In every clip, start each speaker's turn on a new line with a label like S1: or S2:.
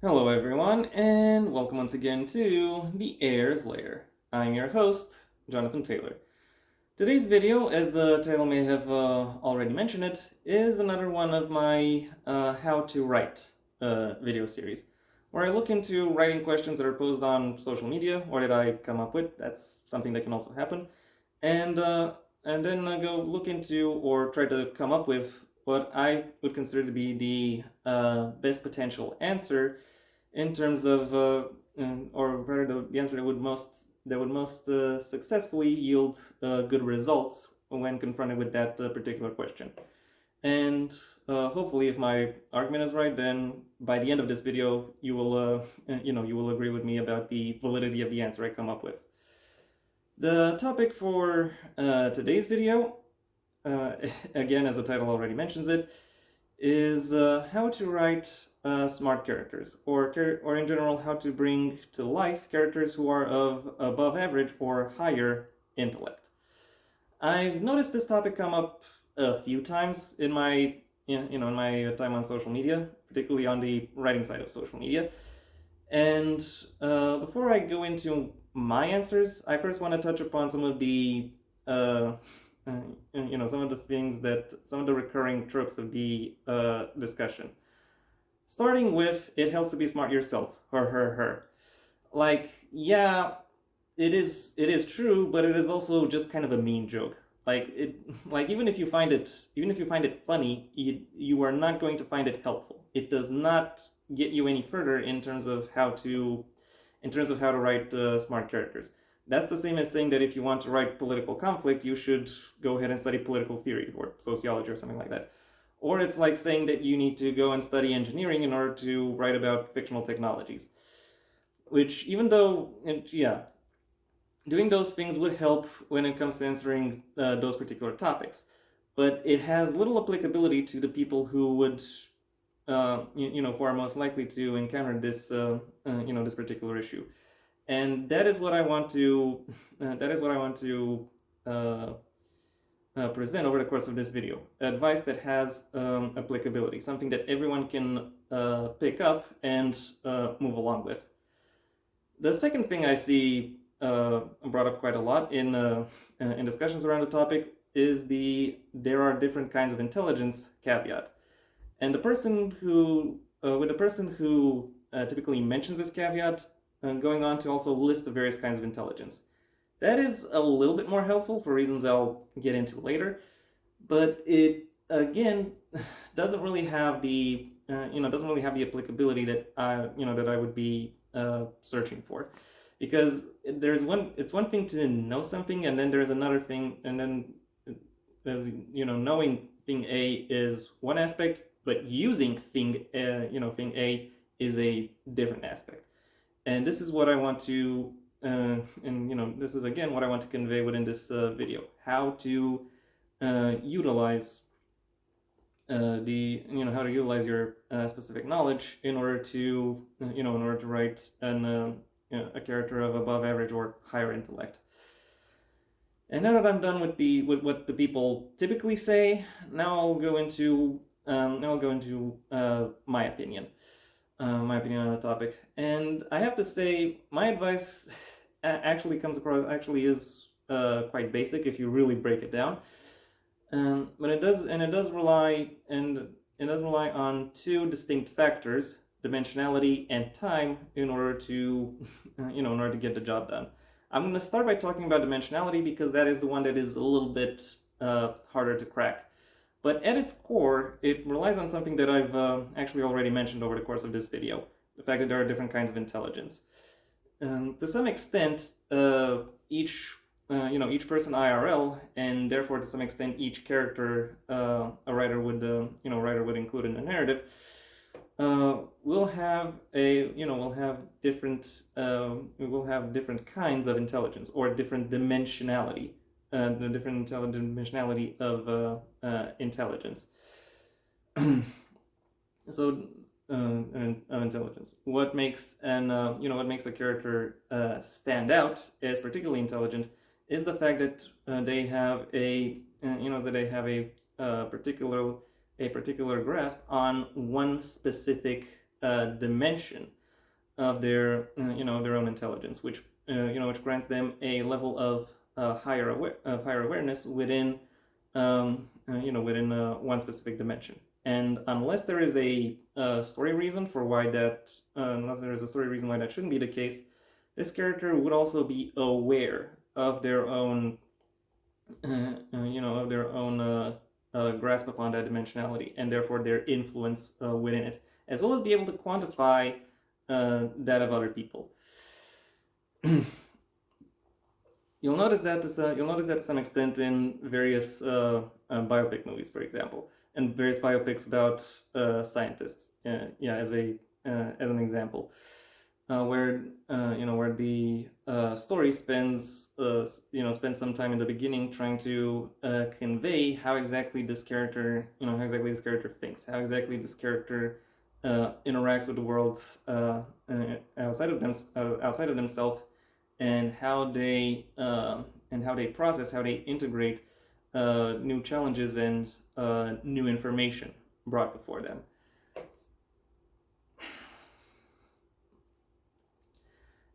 S1: Hello everyone, and welcome once again to the Heir's Lair. I'm your host, Jonathan Taylor. Today's video, as the title may have already mentioned it, is another one of my How to Write video series, where I look into writing questions that are posed on social media, or that I come up with. That's something that can also happen. And, uh, and then I go look into or try to come up with what I would consider to be the best potential answer in terms of, or rather, the answer that would most successfully yield good results when confronted with that particular question. And hopefully, if my argument is right, then by the end of this video, you will agree with me about the validity of the answer I come up with. The topic for today's video, uh, again, as the title already mentions it, is how to write smart characters, or in general, how to bring to life characters who are of above average or higher intellect. I've noticed this topic come up a few times in my in my time on social media, particularly on the writing side of social media. And before I go into my answers, I first want to touch upon some of the uh, some of the things that some of the recurring tropes of the discussion. Starting with, it helps to be smart yourself. Her. Like, yeah, it is true, but it is also just kind of a mean joke. Like even if you find it funny, you are not going to find it helpful. It does not get you any further in terms of how to write smart characters. That's the same as saying that if you want to write political conflict, you should go ahead and study political theory or sociology or something like that. Or it's like saying that you need to go and study engineering in order to write about fictional technologies. Which, even though, yeah, doing those things would help when it comes to answering those particular topics, but it has little applicability to the people who would, who are most likely to encounter this particular issue. And that is what I want to, uh, present over the course of this video. Advice that has applicability, something that everyone can pick up and move along with. The second thing I see brought up quite a lot in discussions around the topic is the there are different kinds of intelligence caveat. And the person who typically mentions this caveat, going on to also list the various kinds of intelligence. That is a little bit more helpful for reasons I'll get into later, but it again doesn't really have the applicability that I would be searching for, because it's one thing to know something, and then there's another thing, and then as knowing thing A is one aspect, but using thing A is a different aspect. And this is what I want to this is again what I want to convey within this video: how to utilize how to utilize your specific knowledge in order to in order to write a character of above average or higher intellect. And now that I'm done with what the people typically say, now I'll go into my opinion. My opinion on the topic. And I have to say, my advice actually is quite basic if you really break it down. But it does rely on two distinct factors: dimensionality and time, in order to in order to get the job done. I'm going to start by talking about dimensionality because that is the one that is a little bit harder to crack. But at its core, it relies on something that I've actually already mentioned over the course of this video: the fact that there are different kinds of intelligence. To some extent, each person IRL, and therefore to some extent each character a writer would include in the narrative, will have different kinds of intelligence, or different dimensionality, the different dimensionality of intelligence. So intelligence. What makes a character stand out as particularly intelligent is the fact that they have a particular grasp on one specific dimension of their their own intelligence, which which grants them a level of higher awareness within within one specific dimension. And unless there is a story reason for why that, unless there is a story reason why that shouldn't be the case, this character would also be aware of their own, of their own grasp upon that dimensionality, and therefore their influence within it, as well as be able to quantify that of other people. You'll notice that to some extent in various biopic movies, for example, and various biopics about scientists. As an example, where where the story spends spends some time in the beginning trying to convey how exactly this character thinks, how exactly this character interacts with the world outside of themselves, and how they process, how they integrate new challenges and new information brought before them.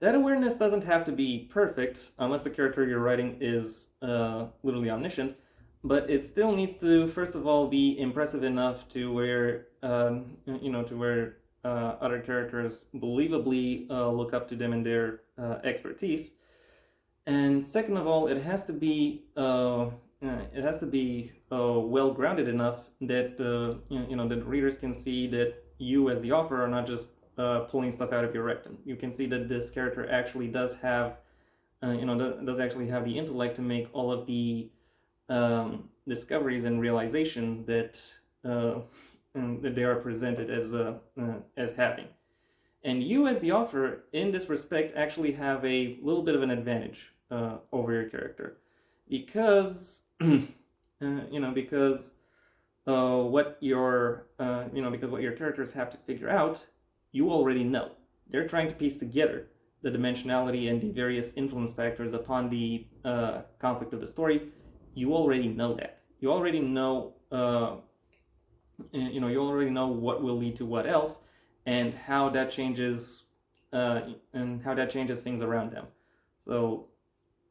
S1: That awareness doesn't have to be perfect, unless the character you're writing is literally omniscient, but it still needs to, first of all, be impressive enough to where other characters believably look up to them in their expertise. And second of all, it has to be well grounded enough that that readers can see that you, as the author, are not just pulling stuff out of your rectum. You can see that this character actually does have, does actually have the intellect to make all of the discoveries and realizations that that they are presented as having. And you, as the author, in this respect, actually have a little bit of an advantage over your character, because because what your because what your characters have to figure out, you already know. They're trying to piece together the dimensionality and the various influence factors upon the conflict of the story. You already know that. You already know. You already know what will lead to what else, and how that changes, things around them. So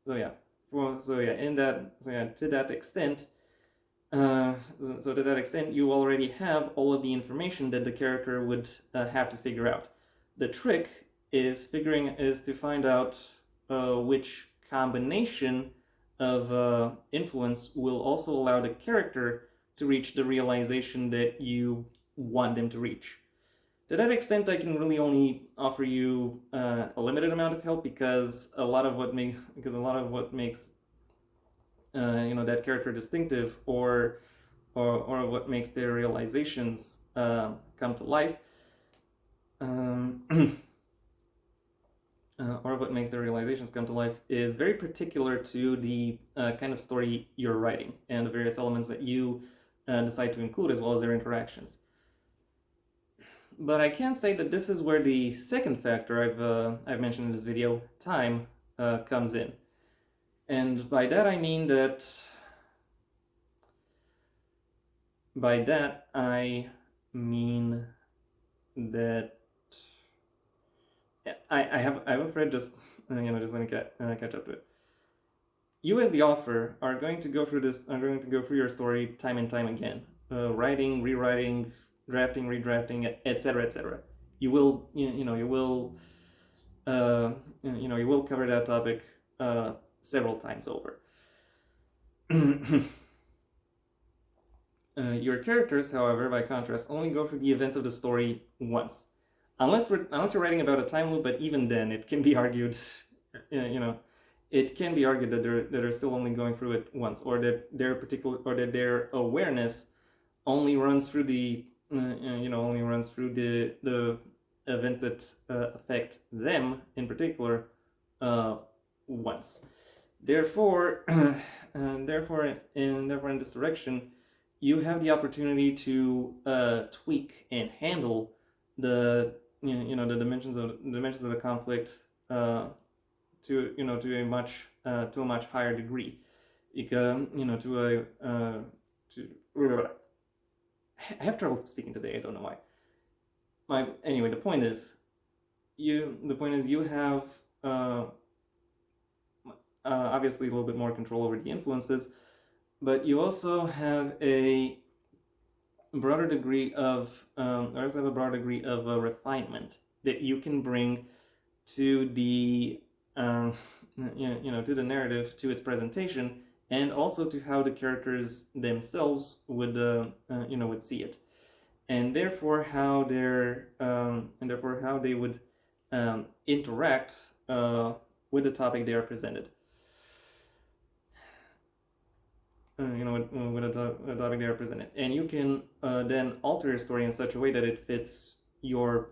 S1: to that extent, you already have all of the information that the character would have to figure out. The trick is to find out which combination of influence will also allow the character to reach the realization that you want them to reach. To that extent, I can really only offer you a limited amount of help, because a lot of what makes that character distinctive, or what makes their realizations come to life, or what makes their realizations come to life, is very particular to the kind of story you're writing and the various elements that you decide to include, as well as their interactions. But I can say that this is where the second factor I've mentioned in this video, time, comes in. And by that I mean that I have a thread. Just just let me catch up to it. You, as the author, are going to go through your story time and time again, writing, rewriting, drafting, redrafting, etc., etc. You will cover that topic several times over. Your characters, however, by contrast, only go through the events of the story once, unless you're writing about a time loop. But even then, it can be argued, it can be argued that they're still only going through it once, or that their awareness only runs through the the events that affect them in particular once. Therefore, in this direction, you have the opportunity to tweak and handle the the dimensions of the conflict to a much higher degree, because I have trouble speaking today. I don't know why. anyway, the point is you have obviously a little bit more control over the influences, but you also have a broader degree of refinement that you can bring to the to the narrative, to its presentation, and also to how the characters themselves would see it, and therefore how they would interact with the topic they are presented. With a topic they are presented, and you can then alter your story in such a way that it fits your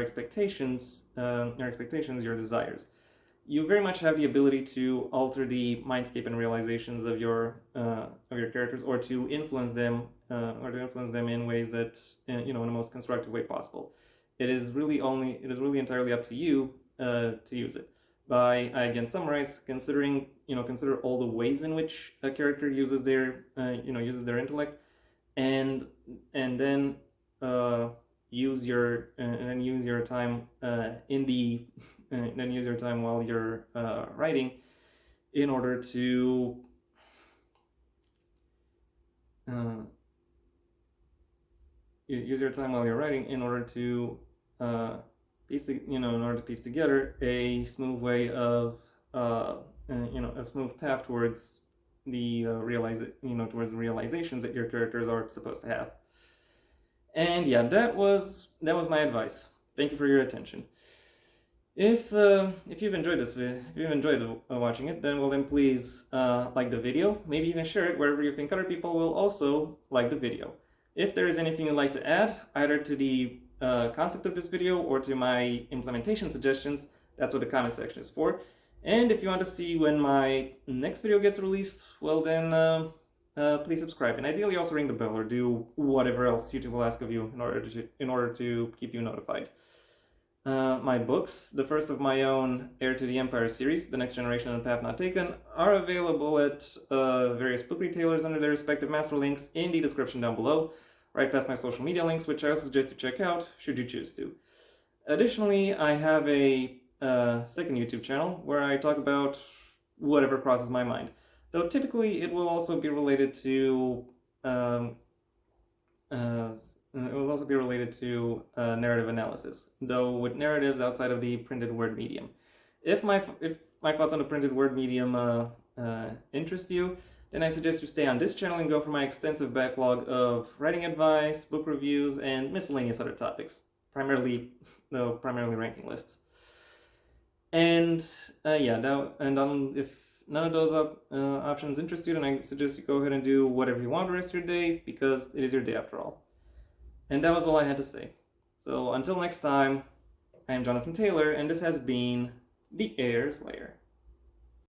S1: expectations, your desires. You very much have the ability to alter the mindscape and realizations of your characters, or to influence them, in ways that in the most constructive way possible. It is really entirely up to you to use it. By, I again summarize, consider all the ways in which a character uses their intellect, and then use your time while you're writing, in order to use your time while you're writing in order to piece together a smooth way of a smooth path towards the realizations that your characters are supposed to have. And yeah, that was my advice. Thank you for your attention. If you've enjoyed watching it, then please like the video. Maybe even share it wherever you think other people will also like the video. If there is anything you'd like to add, either to the concept of this video or to my implementation suggestions, that's what the comment section is for. And if you want to see when my next video gets released, well then please subscribe, and ideally also ring the bell or do whatever else YouTube will ask of you in order to keep you notified. My books, the first of my own Heir to the Empire series, The Next Generation and Path Not Taken, are available at various book retailers under their respective master links in the description down below, right past my social media links, which I suggest you check out should you choose to. Additionally, I have a second YouTube channel where I talk about whatever crosses my mind, though typically it will also be related to narrative analysis, though with narratives outside of the printed word medium. If my thoughts on the printed word medium interest you, then I suggest you stay on this channel and go for my extensive backlog of writing advice, book reviews, and miscellaneous other topics, primarily ranking lists. And if none of those options interest you, then I suggest you go ahead and do whatever you want the rest of your day, because it is your day after all. And that was all I had to say. So until next time, I am Jonathan Taylor, and this has been the Heir's Lair.